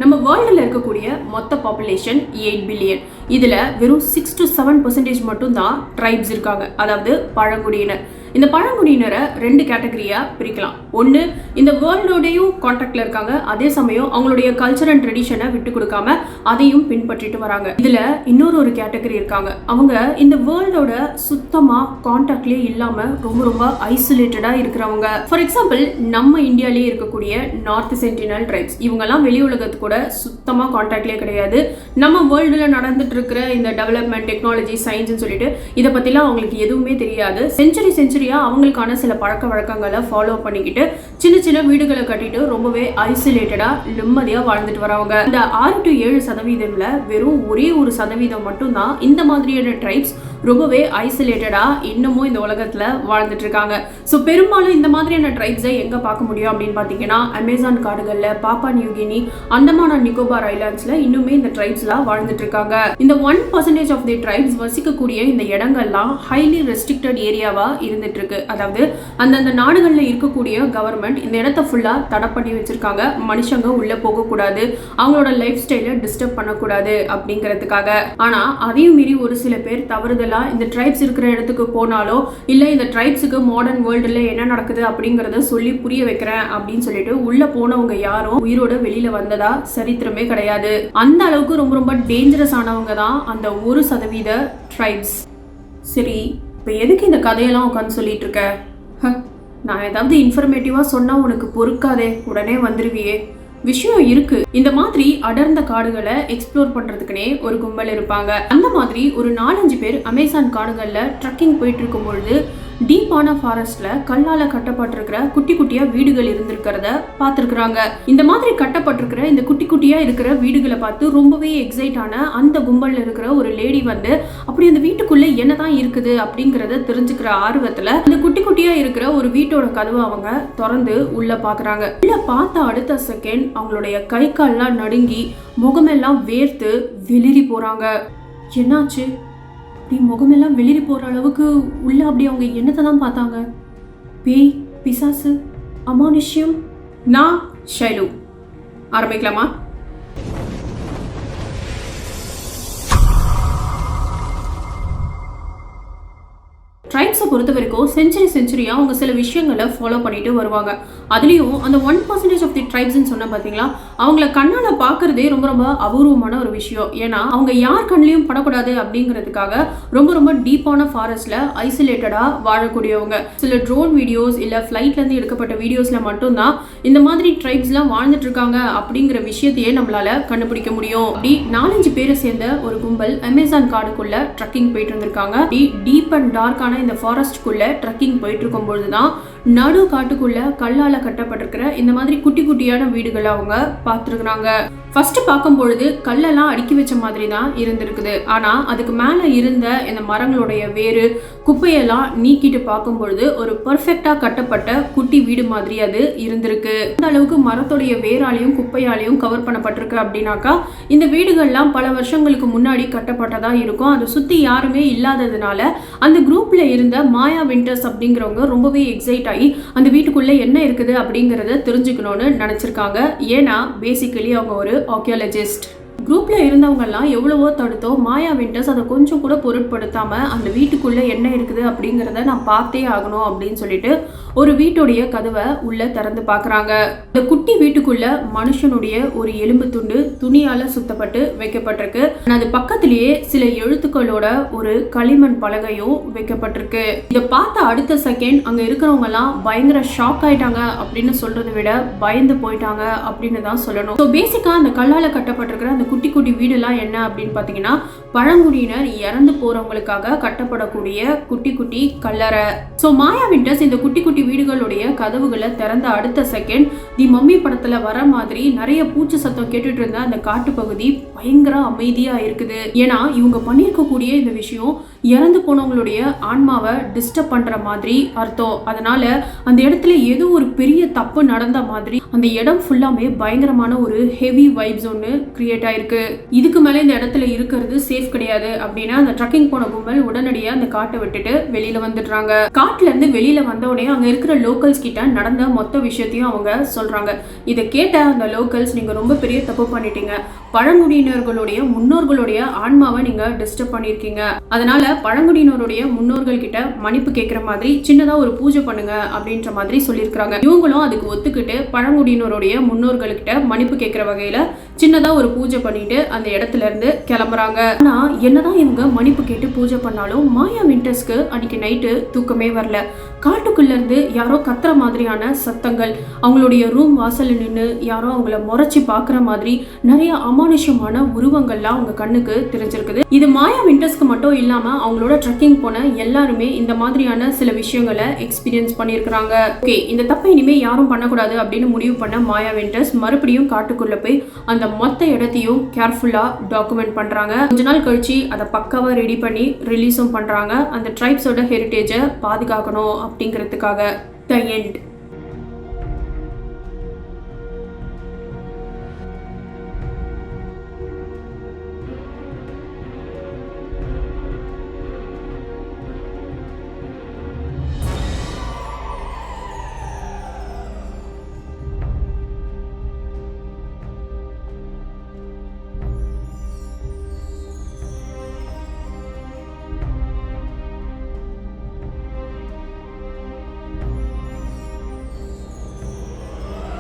நம்ம வேர்ல்டில் இருக்கக்கூடிய மொத்த பாப்புலேஷன் 8 பில்லியன். இதில் வெறும் 6 to 7% மட்டும்தான் ட்ரைப்ஸ் இருக்காங்க, அதாவது பழங்குடியினர். இந்த பழங்குடியினரை 2 கேட்டகரியாக பிரிக்கலாம். ஒன்று, இந்த வேர்ல்டோடையும் கான்டாக்டில் இருக்காங்க, அதே சமயம் அவங்களுடைய கல்ச்சர் அண்ட் ட்ரெடிஷனை விட்டு கொடுக்காம அதையும் பின்பற்றிட்டு வராங்க. இதில் இன்னொரு கேட்டகரி இருக்காங்க, அவங்க இந்த வேர்ல்டோட சுத்தமாக கான்டாக்ட்லேயே இல்லாமல் ரொம்ப ரொம்ப ஐசோலேட்டடாக இருக்கிறவங்க. ஃபார் எக்ஸாம்பிள், நம்ம இந்தியாவிலேயே இருக்கக்கூடிய நார்த் சென்டினல் ட்ரைப்ஸ், இவங்கெல்லாம் வெளி உலகத்து கூட சுத்தமாக கான்டாக்ட்லேயே கிடையாது. நம்ம வேர்ல்டில் நடந்துட்டு இருக்கிற இந்த டெவலப்மெண்ட், டெக்னாலஜி, சயின்ஸ்னு சொல்லிட்டு இதை பற்றிலாம் அவங்களுக்கு எதுவுமே தெரியாது. செஞ்சுரி அவங்களுக்கான சில பழக்க வழக்கங்களை ஃபாலோ பண்ணிக்கிட்டு சின்ன சின்ன வீடுகளை கட்டிட்டு ரொம்பவே ஐசோலேட்டடா நிம்மதியாக வாழ்ந்துட்டு வரவங்க. இந்த 6 to 7% வெறும் ஒரே 1% மட்டும்தான் இந்த மாதிரியான ட்ரைப்ஸ் ரொம்பவே ஐசோலேட்டடா இன்னமும் இந்த உலகத்துல வாழ்ந்துட்டு இருக்காங்க. ஸோ பெரும்பாலும் இந்த மாதிரியான ட்ரைப்ஸை எங்க பார்க்க முடியும் அப்படின்னு பார்த்தீங்கன்னா, அமேசான் காடுகள்ல, பாப்பா நியூகினி, அந்தமான் அண்ட் நிக்கோபார் ஐலாண்ட்ஸ்ல இன்னுமே இந்த ட்ரைப்ஸ்லாம் வாழ்ந்துட்டு இருக்காங்க. இந்த 1% ஆஃப் தி ட்ரைப்ஸ் வசிக்கக்கூடிய இந்த இடங்கள்லாம் ஹைலி ரெஸ்ட்ரிக்டட் ஏரியாவா இருந்துட்டு இருக்கு. அதாவது அந்தந்த நாடுகளில் இருக்கக்கூடிய கவர்மெண்ட் இந்த இடத்த ஃபுல்லா தடை பண்ணி வச்சிருக்காங்க. மனுஷங்க உள்ள போகக்கூடாது, அவங்களோட லைஃப் ஸ்டைலை டிஸ்டர்ப் பண்ணக்கூடாது அப்படிங்கிறதுக்காக. ஆனா அதையும் மீறி ஒரு சில பேர் தவறுதல் இந்த ட்ரைப்ஸ் இருக்கிற இடத்துக்கு போனாலோ இல்ல இந்த ட்ரைப்ஸுக்கு மாடர்ன் வேர்ல்டுல என்ன நடக்குது அப்படிங்கறத சொல்லி புரிய வைக்கிறேன் அப்படின்னு சொல்லிட்டு உள்ள போனவங்க யாரும் உயிரோட வெளியில வந்ததா சரித்திரமே கிடையாது. அந்த அளவுக்கு ரொம்ப ரொம்ப டேஞ்சரஸ் ஆனவங்க தான் அந்த 1% ட்ரைப்ஸ். சரி, இப்போ எதுக்கு இந்த கதையெல்லாம் உட்காந்து சொல்லிட்டு இருக்க? நான் ஏதாவது இன்ஃபர்மேட்டிவா சொன்னா உனக்கு பொறுக்காதே, உடனே வந்துருவியே. விஷயம் இருக்கு. இந்த மாதிரி அடர்ந்த காடுகளை எக்ஸ்ப்ளோர் பண்றதுக்குனே ஒரு கும்பல் இருப்பாங்க. அந்த மாதிரி ஒரு 4-5 பேர் அமேசான் காடுகள்ல ட்ரக்கிங் போயிட்டு இருக்கும் பொழுது டீப்பான ஃபாரஸ்ட்ல கல்லால கட்டப்பட்டிருக்கிற குட்டி குட்டியா வீடுகள் இருந்திருக்கிறத பார்த்துருக்குறாங்க. இந்த மாதிரி கட்டப்பட்டிருக்கிற இந்த குட்டி குட்டியா இருக்கிற வீடுகளை பார்த்து ரொம்பவே எக்ஸைட் ஆன அந்த கும்பல்ல இருக்கிற ஒரு லேடி வந்து அப்படி அந்த வீட்டுக்குள்ள என்னதான் இருக்குது அப்படிங்கறத தெரிஞ்சுக்கிற ஆர்வத்துல அந்த குட்டி குட்டியா இருக்கிற ஒரு வீட்டோட கதவை அவங்க திறந்து உள்ள பாக்குறாங்க. உள்ள பார்த்த அடுத்த செகண்ட் அவங்களுடைய கை கால்லாம் நடுங்கி முகமெல்லாம் வேர்த்து வெளிரி போறாங்க. என்னாச்சு? முகமெல்லாம் வெளிரி போற அளவுக்கு உள்ள அப்படி அவங்க என்னத்தை தான் பார்த்தாங்க? பேய், பிசாசு, அமானுஷ்யம்? நான் ஷைலு. ஆரம்பிக்கலாமா? ட்ரைப்ஸை பொறுத்த வரைக்கும் செஞ்சுரியாக அவங்க சில விஷயங்களை ஃபாலோ பண்ணிட்டு வருவாங்க. அதுலேயும் அந்த 1% ஆஃப் தி ட்ரைப்ஸ்ன்னு சொன்ன பார்த்தீங்களா, அவங்கள கண்ணால் பார்க்குறதே ரொம்ப ரொம்ப அபூர்வமான ஒரு விஷயம். ஏன்னா அவங்க யார் கண்ணிலையும் படக்கூடாது அப்படிங்கிறதுக்காக ரொம்ப ரொம்ப டீப்பான ஃபாரஸ்ட்டில் ஐசோலேட்டடாக வாழக்கூடியவங்க. சில ட்ரோன் வீடியோஸ் இல்லை ஃப்ளைட்லேருந்து எடுக்கப்பட்ட வீடியோஸில் மட்டும்தான் இந்த மாதிரி ட்ரைப்ஸ்லாம் வாழ்ந்துட்டு இருக்காங்க அப்படிங்கிற விஷயத்தையே நம்மளால் கண்டுபிடிக்க முடியும். அப்படி 4-5 பேரை சேர்ந்த ஒரு கும்பல் அமேசான் காடுக்குள்ள ட்ரக்கிங் போயிட்டு இருந்திருக்காங்க. டீப் அண்ட் டார்க்கான இந்த ஃபாரஸ்ட்குள்ள ட்ரக்கிங் போயிட்டு இருக்கும் பொழுதுதான் நடு காட்டுக்குள்ள கல்லால கட்டப்பட்டிருக்கிற இந்த மாதிரி குட்டி குட்டியான வீடுகளை அவங்க பார்த்துருக்குறாங்க. ஃபர்ஸ்ட் பார்க்கும் பொழுது கல்லெல்லாம் அடுக்கி வச்ச மாதிரி தான் இருந்திருக்குது. ஆனா அதுக்கு மேல இருந்த இந்த மரங்களுடைய வேறு குப்பையெல்லாம் நீக்கிட்டு பார்க்கும் பொழுது ஒரு பர்ஃபெக்டா கட்டப்பட்ட குட்டி வீடு மாதிரி அது இருந்திருக்கு. அந்த அளவுக்கு மரத்துடைய வேராலையும் குப்பையாலையும் கவர் பண்ணப்பட்டிருக்கு அப்படின்னாக்கா இந்த வீடுகள்லாம் பல வருஷங்களுக்கு முன்னாடி கட்டப்பட்டதா இருக்கும். அதை சுத்தி யாருமே இல்லாததுனால அந்த குரூப்ல இருந்த மாயா விண்டர்ஸ் அப்படிங்கிறவங்க ரொம்பவே எக்ஸைட் ஆகி அந்த வீட்டுக்குள்ள என்ன இருக்குது அப்படிங்கறத தெரிஞ்சுக்கணும்னு நினைச்சிருக்காங்க. ஏன்னா பேசிக்கலி அவங்க ஒரு ஆர்கியாலஜிஸ்ட். குரூப்ல இருந்தவங்கெல்லாம் எவ்வளவோ தடுத்தோ மாயா விண்டர்ஸ் அதை கொஞ்சம் கூட பொருட்படுத்தாம அந்த வீட்டுக்குள்ள என்ன இருக்குது அப்படிங்கிறத நான் பார்த்தே ஆகணும் அப்படின்னு சொல்லிட்டு ஒரு வீட்டுடைய கதவை உள்ள திறந்து பார்க்குறாங்க. இந்த குட்டி வீட்டுக்குள்ள மனுஷனுடைய ஒரு எலும்பு துண்டு துணியால சுத்தப்பட்டு வைக்கப்பட்டிருக்கு. அது பக்கத்திலேயே சில எழுத்துக்களோட ஒரு களிமண் பலகையும் வைக்கப்பட்டிருக்கு. இதை பார்த்த அடுத்த செகண்ட் அங்க இருக்கிறவங்க எல்லாம் பயங்கர ஷாக் ஆயிட்டாங்க அப்படின்னு சொல்றதை விட பயந்து போயிட்டாங்க அப்படின்னு தான் சொல்லணும். ஸோ பேசிக்கா அந்த கல்லால கட்டப்பட்டிருக்கிற அந்த குட்டி குட்டி வீடெல்லாம் என்ன அப்படின்னு பார்த்தீங்கன்னா, பழங்குடியினர் இறந்து போறவங்களுக்காக கட்டப்படக்கூடிய குட்டி குட்டி கல்லறை. ஸோ மாயா விண்டர்ஸ் இந்த குட்டி குட்டி வீடுகளுடைய கதவுகளை திறந்த அடுத்த செகண்ட் தி மம்மி படத்துல வர மாதிரி நிறைய பூச்சி சத்தம் கேட்டுட்டு இருந்த அந்த காட்டு பகுதி பயங்கர அமைதியா இருக்குது. ஏன்னா இவங்க பண்ணியிருக்கக்கூடிய இந்த விஷயம் இறந்து போனவங்களுடைய ஆன்மாவை டிஸ்டர்ப் பண்ற மாதிரி அர்த்தம். அதனால அந்த இடத்துல ஏதோ ஒரு பெரிய தப்பு நடந்த மாதிரி அந்த இடம் ஃபுல்லாமே பயங்கரமான ஒரு ஹெவி வைப்ஸ் ஒன்று கிரியேட் ஆயிருக்கு. இதுக்கு மேல இந்த இடத்துல இருக்கிறது சேஃப் கிடையாது அப்படின்னா அந்த ட்ரக்கிங் போன கும்பல் உடனடியாக அந்த காட்டை விட்டுட்டு வெளியில வந்துடுறாங்க. காட்டுல இருந்து வெளியில வந்தோடனே அங்க இருக்கிற லோக்கல்ஸ் கிட்ட நடந்த மொத்த விஷயத்தையும் அவங்க சொல்றாங்க. இதை கேட்ட அந்த லோக்கல்ஸ், நீங்க ரொம்ப பெரிய தப்பு பண்ணிட்டீங்க, பழங்குடியினர்களுடைய முன்னோர்களுடைய ஆன்மாவை நீங்க டிஸ்டர்ப் பண்ணிருக்கீங்க, அதனால பழங்குடியினருடைய முன்னோர்கள் கிட்ட மன்னிப்பு கேட்கிற மாதிரி சின்னதா ஒரு பூஜை பண்ணுங்க அப்படின்ற மாதிரி சொல்லியிருக்காங்க. இவங்களும் அதுக்கு ஒத்துக்கிட்டு பழங்குடியினருடைய முன்னோர்கள்கிட்ட மன்னிப்பு கேட்கிற வகையில சின்னதா ஒரு பூஜை பண்ணிட்டு அந்த இடத்துல இருந்து கிளம்புறாங்க. ஆனா என்னதான் இவங்க மன்னிப்பு கேட்டு பூஜை பண்ணாலும் மாயா வின்டர்ஸ்க்கு அன்னைக்கு நைட்டு தூக்கமே வரல. காட்டுக்குள்ள இருந்து யாரோ கத்துற மாதிரியான சத்தங்கள், அவங்களுடைய ரூம் வாசல்ல நின்று யாரோ அவங்கள முறைச்சி பாக்குற மாதிரி நிறைய அமானுஷமான உருவங்கள்லாம் அவங்க கண்ணுக்கு தெரிஞ்சிருக்குது. இது மாயா வின்டர்ஸ்க்கு மட்டும் இல்லாம அவங்களோட ட்ரெக்கிங் போன எல்லாருமே இந்த மாதிரியான சில விஷயங்களை எக்ஸ்பீரியன்ஸ் பண்ணியிருக்கிறாங்க. ஓகே, இந்த தப்பை இனிமே யாரும் பண்ணக்கூடாது அப்படின்னு முடிவு பண்ண மாயா வின்டர்ஸ் மறுபடியும் காட்டுக்குள்ள போய் அந்த மொத்த இடத்தையும் கேர்ஃபுல்லா டாக்குமெண்ட் பண்றாங்க. கொஞ்ச நாள் கழிச்சு அதை பக்காவா ரெடி பண்ணி ரிலீஸும் பண்றாங்க. அந்த ட்ரைப்ஸோட ஹெரிட்டேஜை பாதுகாக்கணும் அப்படிங்கிறதுக்காக. The end.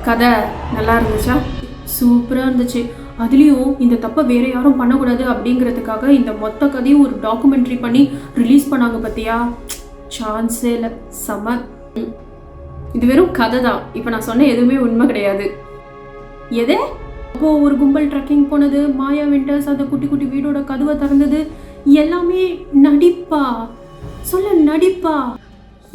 கதை நல்லா இருந்துச்சா? சூப்பராக இருந்துச்சு. அதுலேயும் இந்த தப்பை வேற யாரும் பண்ணக்கூடாது அப்படிங்கிறதுக்காக இந்த மொத்த கதையும் ஒரு டாக்குமெண்ட்ரி பண்ணி ரிலீஸ் பண்ணாங்க. பார்த்தியா, சான்ஸே இல்லை. செம. இது வெறும் கதை தான். இப்போ நான் சொன்ன எதுவுமே உண்மை கிடையாது. எதே அப்போ ஒரு கும்பல் ட்ரெக்கிங் போனது, மாயா வின்டர்ஸ் அந்த குட்டி குட்டி வீடோட கதவை திறந்தது, எல்லாமே நடிப்பா? சொல்ல நடிப்பா?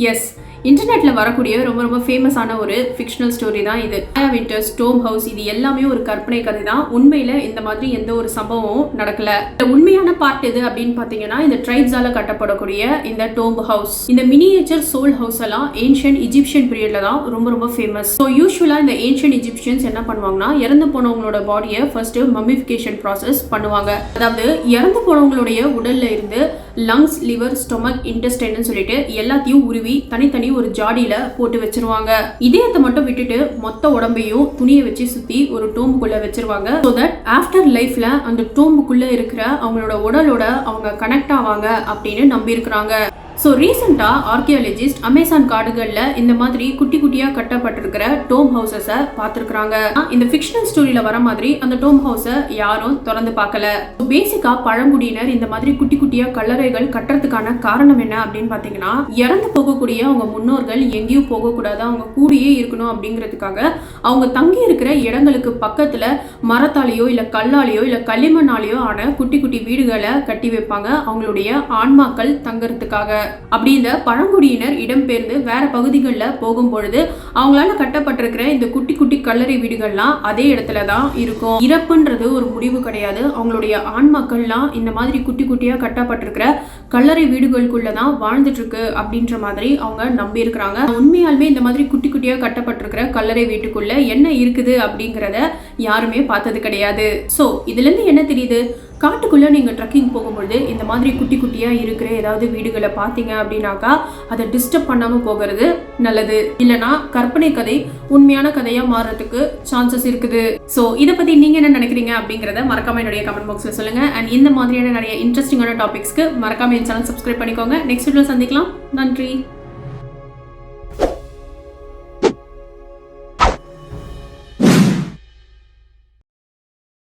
எஸ், இன்டர்நெட்ல வரக்கூடிய ரொம்ப ரொம்ப ஃபேமஸான ஒரு ஃபிக்ஷனல் ஸ்டோரி தான் இது. மாயா வின்டர்ஸ் டோம் ஹவுஸ், இது எல்லாமே ஒரு கற்பனை கதை தான். உண்மையில இந்த மாதிரி எந்த ஒரு சம்பவமும் நடக்கல. இந்த உண்மையான பார்ட் எது அப்படின்னு பாத்தீங்கன்னா, இந்த ட்ரைப்ஸால கட்டப்படக்கூடிய இந்த டோம் ஹவுஸ், இந்த மினியேச்சர் சோல் ஹவுஸ் எல்லாம் ஏன்ஷியன்ட் இஜிப்சியன் பீரியட்ல தான் ரொம்ப ரொம்ப ஃபேமஸ். ஸோ யூஸ்வலா இந்த ஏன்ஷியன்ட் இஜிப்சியன்ஸ் என்ன பண்ணுவாங்கன்னா, இறந்து போனவங்களோட பாடியை ஃபர்ஸ்ட் மம்மிஃபிகேஷன் ப்ராசஸ் பண்ணுவாங்க. அதாவது இறந்து போனவங்களுடைய உடல்ல இருந்து லங்ஸ், லிவர், ஸ்டொமக், இன்டெஸ்டைன் சொல்லிட்டு எல்லாத்தையும் உருவி தனித்தனி ஒரு ஜாடியில போட்டு வச்சிருவாங்க. இதயத்தை மட்டும் விட்டுட்டு மொத்த உடம்பையும் துணியை வச்சு சுத்தி ஒரு டோம்புக்குள்ள வச்சிருவாங்க. சோ தட் ஆஃப்டர் லைஃப்ல அந்த டோம்புக்குள்ள இருக்கிற அவங்களோட உடலோட அவங்க கனெக்ட் ஆவாங்க அப்படின்னு நம்பி இருக்கிறாங்க. ஸோ ரீசெண்டாக ஆர்கியாலஜிஸ்ட் அமேசான் காடுகளில் இந்த மாதிரி குட்டி குட்டியாக கட்டப்பட்டிருக்கிற டோம் ஹவுசஸை பார்த்துருக்குறாங்க. இந்த ஃபிக்ஷனல் ஸ்டோரியில் வர மாதிரி அந்த டோம் ஹவுஸை யாரும் திறந்து பார்க்கல. பேசிக்காக பழங்குடியினர் இந்த மாதிரி குட்டி குட்டியாக கல்லறைகள் கட்டுறதுக்கான காரணம் என்ன அப்படின்னு பார்த்தீங்கன்னா, இறந்து போகக்கூடிய அவங்க முன்னோர்கள் எங்கேயும் போகக்கூடாது, அவங்க கூடியே இருக்கணும் அப்படிங்கிறதுக்காக அவங்க தங்கி இருக்கிற இடங்களுக்கு பக்கத்தில் மரத்தாலேயோ இல்லை கல்லாலேயோ இல்லை களிமண்ணாலேயோ ஆன குட்டி குட்டி வீடுகளை கட்டி வைப்பாங்க, அவங்களுடைய ஆன்மாக்கள் தங்கறதுக்காக. அப்படி இந்த பழங்குடியினர் இடம்பெயர்ந்து வேற பகுதிகளில் போகும்பொழுது அவங்களால கட்டப்பட்டிருக்கிற இந்த குட்டி குட்டி கல்லறை வீடுகள்லாம் அதே இடத்துல தான் இருக்கும். இறப்புன்றது ஒரு முடிவு கிடையாது. அவங்களுடைய ஆன்மாக்கள்லாம் இந்த மாதிரி குட்டி குட்டியா கட்டப்பட்டிருக்கிற கல்லறை வீடுகளுக்குள்ளதான் வாழ்ந்துட்டு இருக்கு அப்படின்ற மாதிரி அவங்க நம்பி இருக்கிறாங்க. உண்மையாலுமே இந்த மாதிரி குட்டி குட்டியா கட்டப்பட்டிருக்கிற கல்லறை வீட்டுக்குள்ள என்ன இருக்குது அப்படிங்கிறத யாருமே பார்த்தது கிடையாது. ஸோ இதுல இருந்து என்ன தெரியுது? காட்டுக்குள்ளே நீங்கள் ட்ரெக்கிங் போகும்பொழுது இந்த மாதிரி குட்டி குட்டியாக இருக்கிற ஏதாவது வீடுகளை பார்த்தீங்க அப்படின்னாக்கா அதை டிஸ்டர்ப் பண்ணாமல் போகிறது நல்லது. இல்லைனா கற்பனை கதை உண்மையான கதையாக மாறுறதுக்கு சான்சஸ் இருக்குது. ஸோ இதை பற்றி நீங்கள் என்ன நினைக்கிறீங்க அப்படிங்கிறத மறக்காம என்னுடைய கமெண்ட் பாக்ஸில் சொல்லுங்கள். அண்ட் இந்த மாதிரியான நிறைய இன்ட்ரெஸ்டிங்கான டாபிக்ஸ்க்கு மறக்காம என் சேனல் சப்ஸ்கிரைப் பண்ணிக்கோங்க. நெக்ஸ்ட் வீடியோ சந்திக்கலாம். நன்றி.